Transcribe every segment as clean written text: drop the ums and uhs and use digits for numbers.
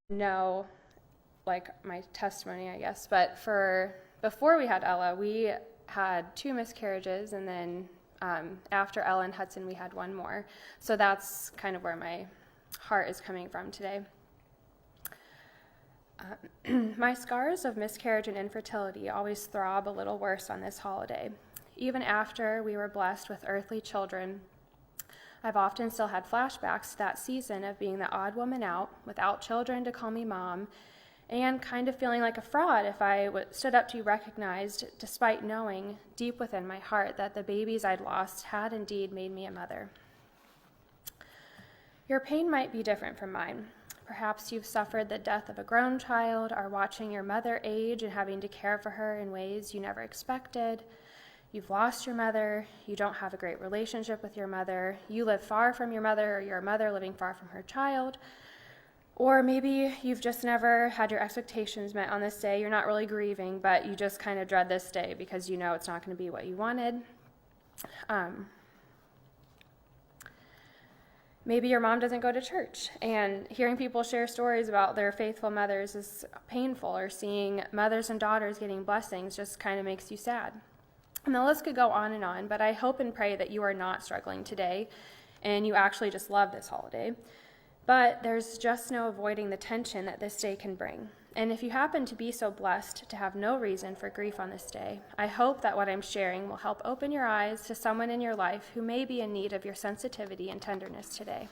know, like, my testimony, I guess, but before we had Ella, we had 2 miscarriages, and then after Ella and Hudson, we had 1 more. So that's kind of where my heart is coming from today. My scars of miscarriage and infertility always throb a little worse on this holiday. Even after we were blessed with earthly children, I've often still had flashbacks to that season of being the odd woman out, without children to call me mom, and kind of feeling like a fraud if I stood up to be recognized, despite knowing deep within my heart that the babies I'd lost had indeed made me a mother. Your pain might be different from mine. Perhaps you've suffered the death of a grown child, are watching your mother age and having to care for her in ways you never expected. You've lost your mother, you don't have a great relationship with your mother, you live far from your mother, or your mother living far from her child. Or maybe you've just never had your expectations met on this day. You're not really grieving, but you just kind of dread this day because you know it's not going to be what you wanted. Maybe your mom doesn't go to church, and hearing people share stories about their faithful mothers is painful, or seeing mothers and daughters getting blessings just kind of makes you sad. And the list could go on, but I hope and pray that you are not struggling today, and you actually just love this holiday. But there's just no avoiding the tension that this day can bring. And if you happen to be so blessed to have no reason for grief on this day, I hope that what I'm sharing will help open your eyes to someone in your life who may be in need of your sensitivity and tenderness today.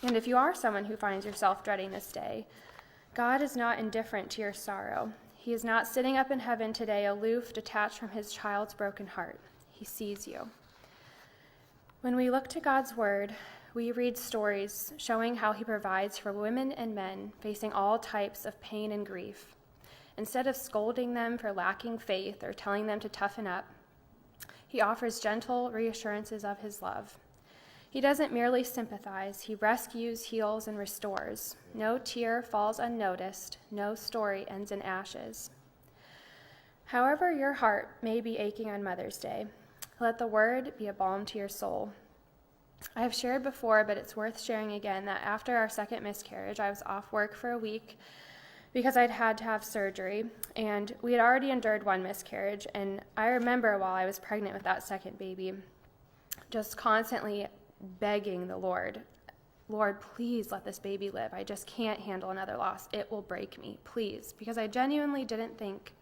And if you are someone who finds yourself dreading this day, God is not indifferent to your sorrow. He is not sitting up in heaven today, aloof, detached from his child's broken heart. He sees you. When we look to God's word, we read stories showing how he provides for women and men facing all types of pain and grief. Instead of scolding them for lacking faith or telling them to toughen up, he offers gentle reassurances of his love. He doesn't merely sympathize, he rescues, heals, and restores. No tear falls unnoticed, no story ends in ashes. However your heart may be aching on Mother's Day, let the word be a balm to your soul. I have shared before, but it's worth sharing again, that after our second miscarriage, I was off work for a week because I'd had to have surgery, and we had already endured 1 miscarriage, and I remember while I was pregnant with that second baby, just constantly begging the Lord, please let this baby live. I just can't handle another loss. It will break me, please, because I genuinely didn't think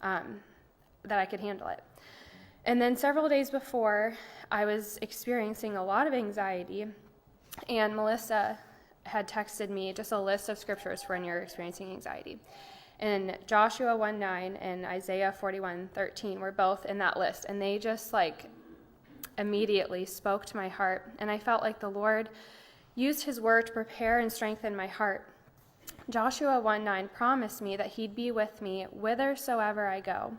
that I could handle it. And then several days before, I was experiencing a lot of anxiety, and Melissa had texted me just a list of scriptures for when you're experiencing anxiety. And Joshua 1:9 and Isaiah 41:13 were both in that list, and they just immediately spoke to my heart, and I felt like the Lord used his word to prepare and strengthen my heart. Joshua 1:9 promised me that he'd be with me whithersoever I go.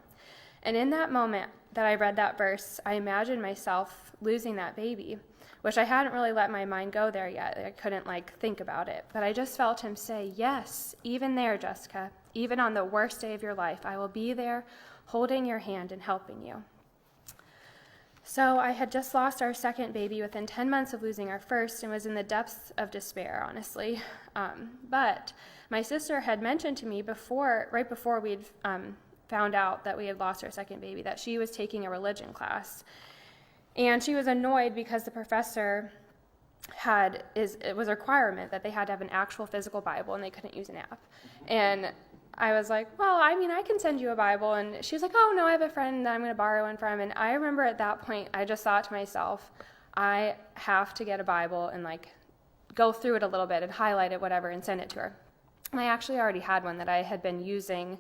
And in that moment that I read that verse, I imagined myself losing that baby, which I hadn't really let my mind go there yet. I couldn't think about it. But I just felt him say, yes, even there, Jessica, even on the worst day of your life, I will be there holding your hand and helping you. So I had just lost our second baby within 10 months of losing our first and was in the depths of despair, honestly. But my sister had mentioned to me right before we'd found out that we had lost our second baby, that she was taking a religion class. And she was annoyed because the professor it was a requirement that they had to have an actual physical Bible and they couldn't use an app. And I was like, well, I can send you a Bible. And she was like, oh, no, I have a friend that I'm going to borrow one from. And I remember at that point, I just thought to myself, I have to get a Bible and go through it a little bit and highlight it, whatever, and send it to her. And I actually already had one that I had been using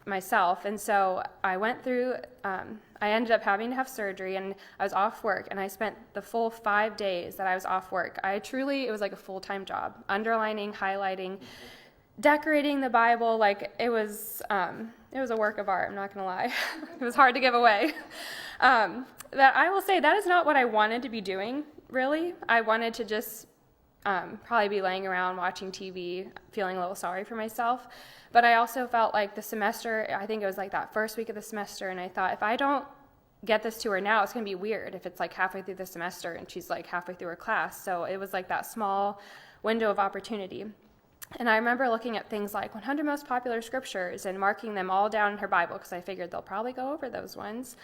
myself. And so I went through, I ended up having to have surgery, and I was off work, and I spent the full 5 days that I was off work. It was like a full-time job, underlining, highlighting, decorating the Bible. It was a work of art, I'm not going to lie. It was hard to give away. That I will say, that is not what I wanted to be doing, really. I wanted to just probably be laying around watching TV, feeling a little sorry for myself. But I also felt like the semester, I think it was that first week of the semester, and I thought, if I don't get this to her now, it's going to be weird if it's like halfway through the semester and she's like halfway through her class. So it was like that small window of opportunity. And I remember looking at things like 100 most popular scriptures and marking them all down in her Bible because I figured they'll probably go over those ones.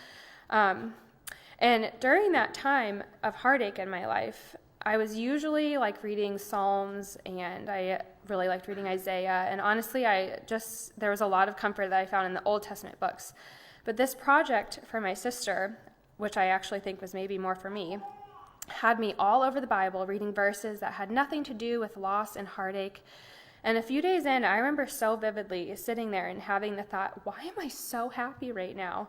And during that time of heartache in my life, I was usually like reading Psalms, and I really liked reading Isaiah. And honestly, there was a lot of comfort that I found in the Old Testament books. But this project for my sister, which I actually think was maybe more for me, had me all over the Bible reading verses that had nothing to do with loss and heartache. And a few days in, I remember so vividly sitting there and having the thought, why am I so happy right now?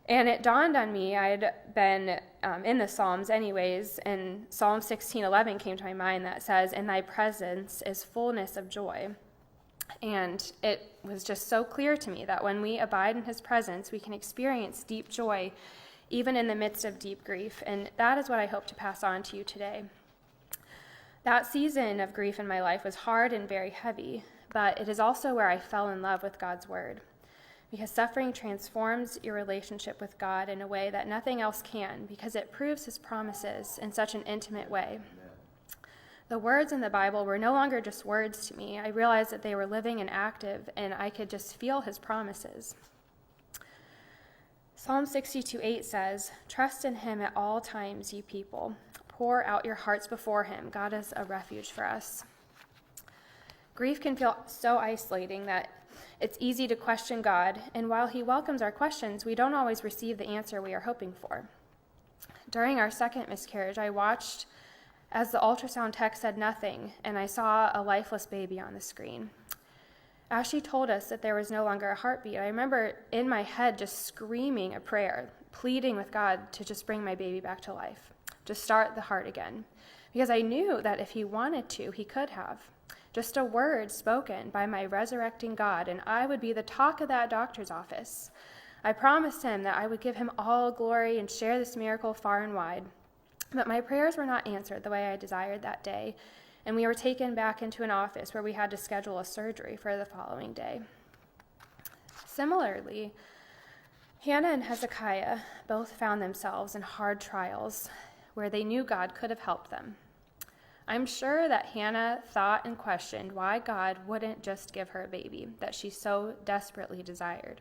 And it dawned on me, I had been in the Psalms anyways, and Psalm 16:11 came to my mind that says, "In thy presence is fullness of joy." And it was just so clear to me that when we abide in his presence, we can experience deep joy, even in the midst of deep grief. And that is what I hope to pass on to you today. That season of grief in my life was hard and very heavy, but it is also where I fell in love with God's word. Because suffering transforms your relationship with God in a way that nothing else can, because it proves his promises in such an intimate way. The words in the Bible were no longer just words to me. I realized that they were living and active, and I could just feel his promises. Psalm 62:8 says, "Trust in him at all times, ye people. Pour out your hearts before him. God is a refuge for us." Grief can feel so isolating that it's easy to question God, and while he welcomes our questions, we don't always receive the answer we are hoping for. During our second miscarriage, I watched as the ultrasound tech said nothing, and I saw a lifeless baby on the screen. As she told us that there was no longer a heartbeat, I remember in my head just screaming a prayer, pleading with God to just bring my baby back to life, to start the heart again, because I knew that if he wanted to, he could have. Just a word spoken by my resurrecting God, and I would be the talk of that doctor's office. I promised him that I would give him all glory and share this miracle far and wide. But my prayers were not answered the way I desired that day, and we were taken back into an office where we had to schedule a surgery for the following day. Similarly, Hannah and Hezekiah both found themselves in hard trials where they knew God could have helped them. I'm sure that Hannah thought and questioned why God wouldn't just give her a baby that she so desperately desired.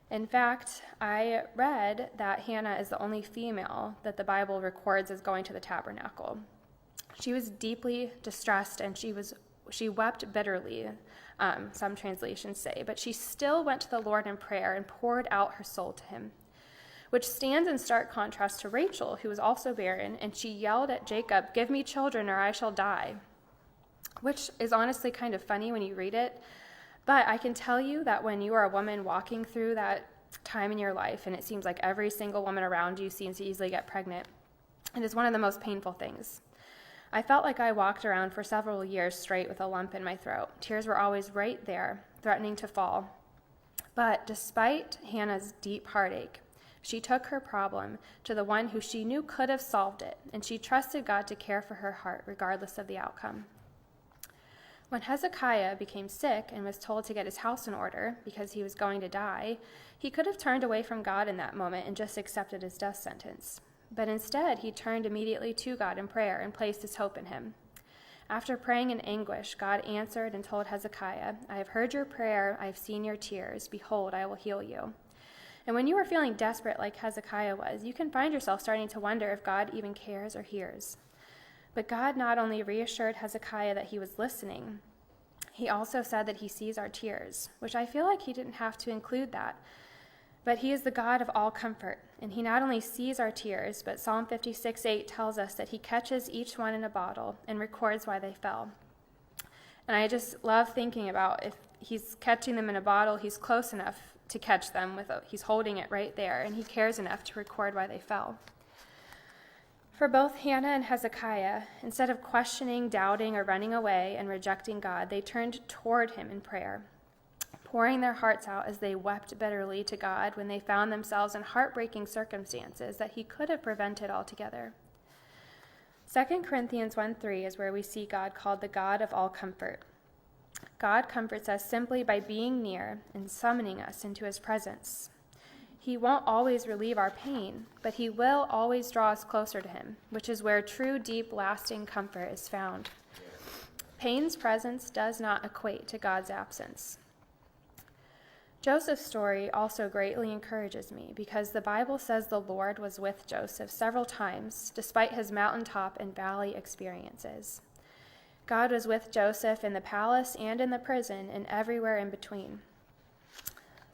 In fact, I read that Hannah is the only female that the Bible records as going to the tabernacle. She was deeply distressed, and she wept bitterly, some translations say, but she still went to the Lord in prayer and poured out her soul to him, which stands in stark contrast to Rachel, who was also barren, and she yelled at Jacob, "Give me children or I shall die," which is honestly kind of funny when you read it. But I can tell you that when you are a woman walking through that time in your life, and it seems like every single woman around you seems to easily get pregnant, it is one of the most painful things. I felt like I walked around for several years straight with a lump in my throat. Tears were always right there, threatening to fall. But despite Hannah's deep heartache, she took her problem to the one who she knew could have solved it, and she trusted God to care for her heart regardless of the outcome. When Hezekiah became sick and was told to get his house in order because he was going to die, he could have turned away from God in that moment and just accepted his death sentence. But instead, he turned immediately to God in prayer and placed his hope in him. After praying in anguish, God answered and told Hezekiah, "I have heard your prayer, I have seen your tears. Behold, I will heal you." And when you are feeling desperate like Hezekiah was, you can find yourself starting to wonder if God even cares or hears. But God not only reassured Hezekiah that he was listening, he also said that he sees our tears, which I feel like he didn't have to include that. But he is the God of all comfort, and he not only sees our tears, but Psalm 56:8 tells us that he catches each one in a bottle and records why they fell. And I just love thinking about if he's catching them in a bottle, he's close enough to catch them he's holding it right there, and he cares enough to record why they fell. For both Hannah and Hezekiah, instead of questioning, doubting, or running away and rejecting God, they turned toward him in prayer, pouring their hearts out as they wept bitterly to God when they found themselves in heartbreaking circumstances that he could have prevented altogether. 2 Corinthians 1:3 is where we see God called the God of all comfort. God comforts us simply by being near and summoning us into his presence. He won't always relieve our pain, but he will always draw us closer to him, which is where true, deep, lasting comfort is found. Pain's presence does not equate to God's absence. Joseph's story also greatly encourages me because the Bible says the Lord was with Joseph several times, despite his mountaintop and valley experiences. God was with Joseph in the palace and in the prison and everywhere in between.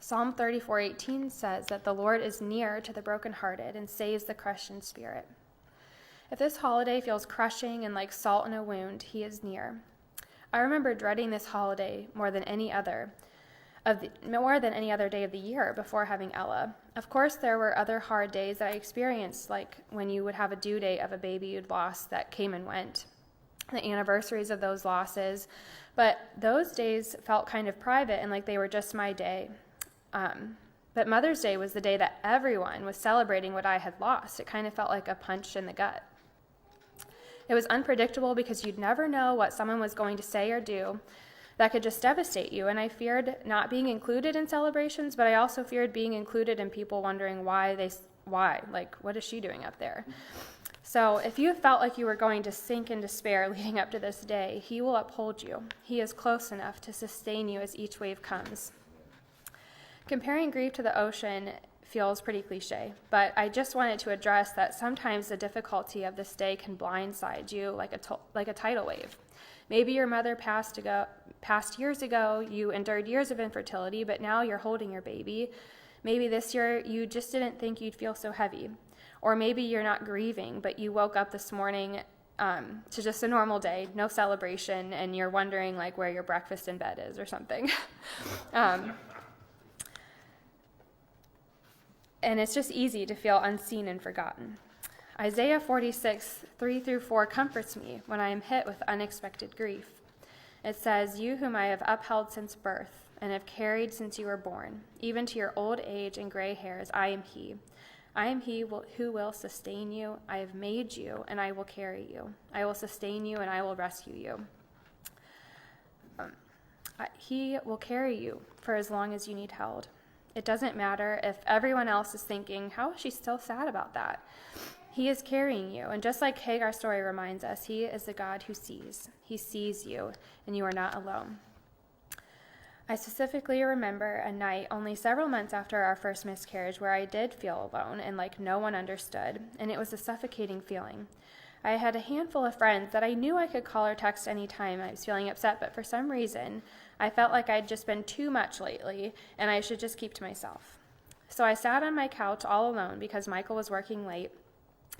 Psalm 34:18 says that the Lord is near to the brokenhearted and saves the crushed in spirit. If this holiday feels crushing and like salt in a wound, he is near. I remember dreading this holiday more than any other day of the year before having Ella. Of course, there were other hard days that I experienced, like when you would have a due date of a baby you'd lost that came and went, the anniversaries of those losses, but those days felt kind of private and like they were just my day. But Mother's Day was the day that everyone was celebrating what I had lost. It kind of felt like a punch in the gut. It was unpredictable because you'd never know what someone was going to say or do that could just devastate you, and I feared not being included in celebrations, but I also feared being included in people wondering why, like, what is she doing up there? So if you felt like you were going to sink in despair leading up to this day, he will uphold you. He is close enough to sustain you as each wave comes. Comparing grief to the ocean feels pretty cliche, but I just wanted to address that sometimes the difficulty of this day can blindside you like a tidal wave. Maybe your mother passed years ago, you endured years of infertility, but now you're holding your baby. Maybe this year you just didn't think you'd feel so heavy. Or maybe you're not grieving, but you woke up this morning to just a normal day, no celebration, and you're wondering like where your breakfast in bed is or something. And it's just easy to feel unseen and forgotten. Isaiah 46:3-4 comforts me when I am hit with unexpected grief. It says, "You whom I have upheld since birth and have carried since you were born, even to your old age and gray hairs, I am he. I am he who will sustain you. I have made you, and I will carry you. I will sustain you, and I will rescue you." He will carry you for as long as you need held. It doesn't matter if everyone else is thinking, how is she still sad about that? He is carrying you, and just like Hagar's story reminds us, he is the God who sees. He sees you, and you are not alone. I specifically remember a night only several months after our first miscarriage where I did feel alone and like no one understood, and it was a suffocating feeling. I had a handful of friends that I knew I could call or text any time I was feeling upset, but for some reason, I felt like I'd just been too much lately, and I should just keep to myself. So I sat on my couch all alone because Michael was working late,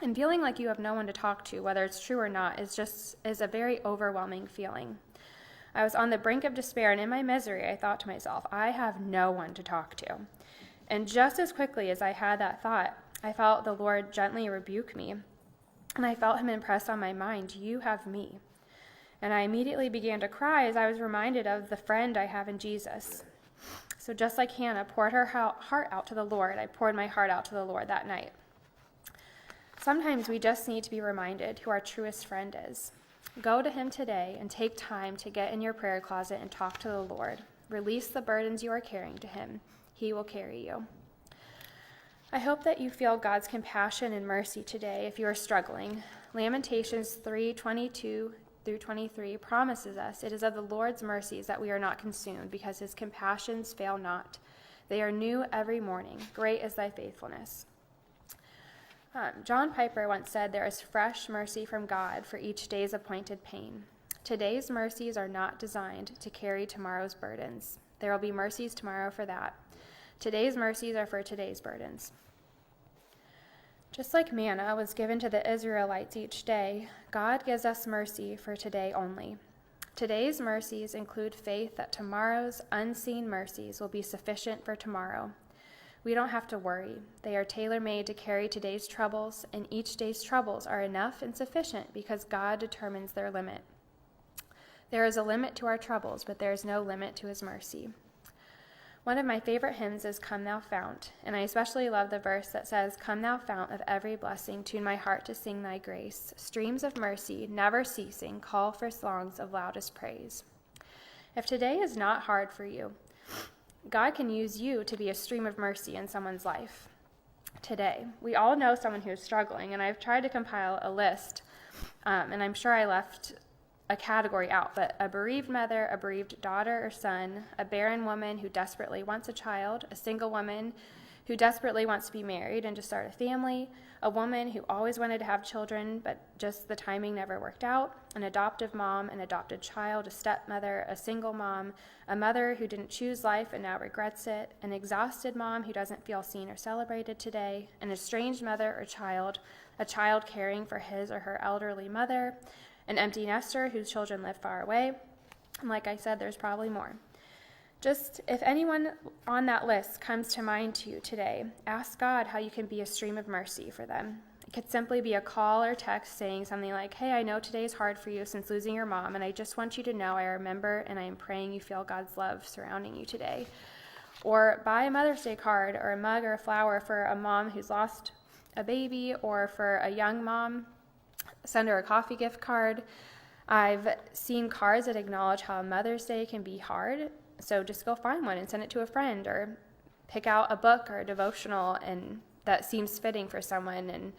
and feeling like you have no one to talk to, whether it's true or not, is a very overwhelming feeling. I was on the brink of despair, and in my misery, I thought to myself, I have no one to talk to. And just as quickly as I had that thought, I felt the Lord gently rebuke me, and I felt him impress on my mind, you have me. And I immediately began to cry as I was reminded of the friend I have in Jesus. So just like Hannah poured her heart out to the Lord, I poured my heart out to the Lord that night. Sometimes we just need to be reminded who our truest friend is. Go to him today and take time to get in your prayer closet and talk to the Lord. Release the burdens you are carrying to him. He will carry you. I hope that you feel God's compassion and mercy today if you are struggling. Lamentations 3:22-23 promises us it is of the Lord's mercies that we are not consumed, because his compassions fail not. They are new every morning. Great is thy faithfulness. John Piper once said, there is fresh mercy from God for each day's appointed pain. Today's mercies are not designed to carry tomorrow's burdens. There will be mercies tomorrow for that. Today's mercies are for today's burdens. Just like manna was given to the Israelites each day, God gives us mercy for today only. Today's mercies include faith that tomorrow's unseen mercies will be sufficient for tomorrow. We don't have to worry. They are tailor-made to carry today's troubles, and each day's troubles are enough and sufficient because God determines their limit. There is a limit to our troubles, but there is no limit to his mercy. One of my favorite hymns is Come Thou Fount, and I especially love the verse that says, Come Thou Fount of every blessing, tune my heart to sing thy grace. Streams of mercy, never ceasing, call for songs of loudest praise. If today is not hard for you, God can use you to be a stream of mercy in someone's life today. We all know someone who's struggling, and I've tried to compile a list, and I'm sure I left a category out, but a bereaved mother, a bereaved daughter or son, a barren woman who desperately wants a child, a single woman who desperately wants to be married and to start a family, a woman who always wanted to have children, but just the timing never worked out, an adoptive mom, an adopted child, a stepmother, a single mom, a mother who didn't choose life and now regrets it, an exhausted mom who doesn't feel seen or celebrated today, an estranged mother or child, a child caring for his or her elderly mother, an empty nester whose children live far away. And like I said, there's probably more. Just if anyone on that list comes to mind to you today, ask God how you can be a stream of mercy for them. It could simply be a call or text saying something like, hey, I know today is hard for you since losing your mom, and I just want you to know I remember and I am praying you feel God's love surrounding you today. Or buy a Mother's Day card or a mug or a flower for a mom who's lost a baby, or for a young mom, send her a coffee gift card. I've seen cards that acknowledge how Mother's Day can be hard. So just go find one and send it to a friend, or pick out a book or a devotional and that seems fitting for someone. And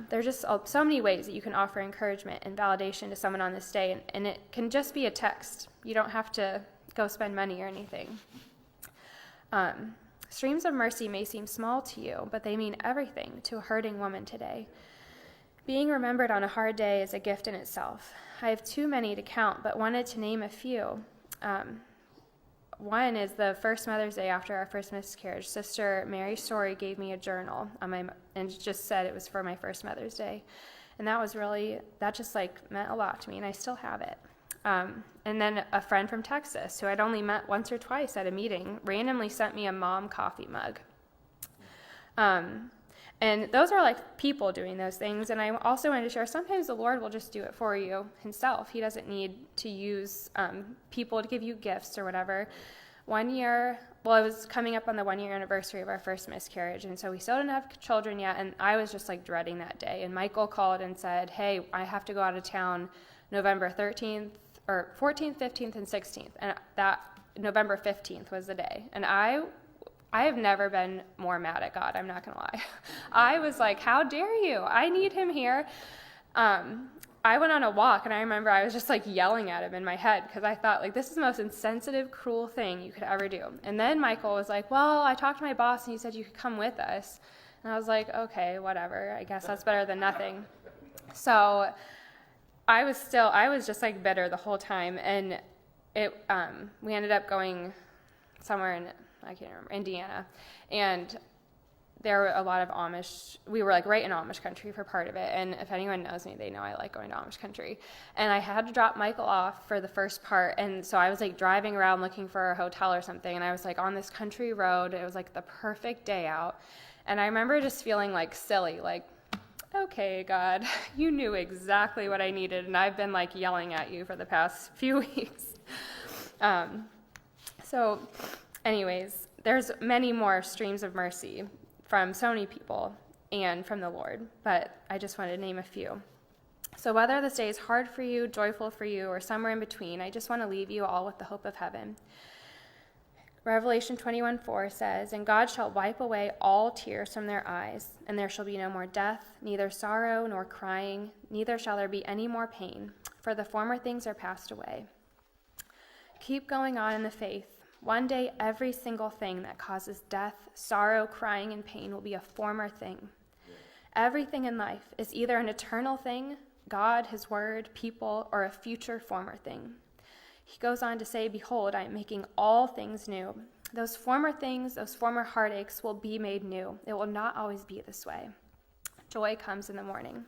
there's just so many ways that you can offer encouragement and validation to someone on this day. And it can just be a text. You don't have to go spend money or anything. Streams of mercy may seem small to you, but they mean everything to a hurting woman today. Being remembered on a hard day is a gift in itself. I have too many to count, but wanted to name a few. One is the first Mother's Day after our first miscarriage. Sister Mary Story gave me a journal and just said it was for my first Mother's Day. And that just meant a lot to me, and I still have it. And then a friend from Texas who I'd only met once or twice at a meeting randomly sent me a mom coffee mug. And those are people doing those things. And I also wanted to share, sometimes the Lord will just do it for you himself. He doesn't need to use people to give you gifts or whatever. One year, it was coming up on the 1-year anniversary of our first miscarriage. And so we still didn't have children yet. And I was just dreading that day. And Michael called and said, hey, I have to go out of town November 13th or 14th, 15th, and 16th. And that November 15th was the day. And I have never been more mad at God, I'm not going to lie. I was like, how dare you? I need him here. I went on a walk, and I remember I was just yelling at him in my head because I thought, this is the most insensitive, cruel thing you could ever do. And then Michael was like, well, I talked to my boss, and he said you could come with us. And I was like, okay, whatever. I guess that's better than nothing. So I was just bitter the whole time. And we ended up going somewhere in, I can't remember, Indiana. And there were a lot of Amish. We were right in Amish country for part of it. And if anyone knows me, they know I like going to Amish country. And I had to drop Michael off for the first part. And so I was driving around looking for a hotel or something. And I was on this country road. It was the perfect day out. And I remember just feeling silly, okay, God, you knew exactly what I needed. And I've been yelling at you for the past few weeks. So anyways, there's many more streams of mercy from so many people and from the Lord, but I just wanted to name a few. So whether this day is hard for you, joyful for you, or somewhere in between, I just want to leave you all with the hope of heaven. Revelation 21:4 says, and God shall wipe away all tears from their eyes, and there shall be no more death, neither sorrow nor crying, neither shall there be any more pain, for the former things are passed away. Keep going on in the faith. One day, every single thing that causes death, sorrow, crying, and pain will be a former thing. Everything in life is either an eternal thing, God, his word, people, or a future former thing. He goes on to say, behold, I am making all things new. Those former things, those former heartaches will be made new. It will not always be this way. Joy comes in the morning.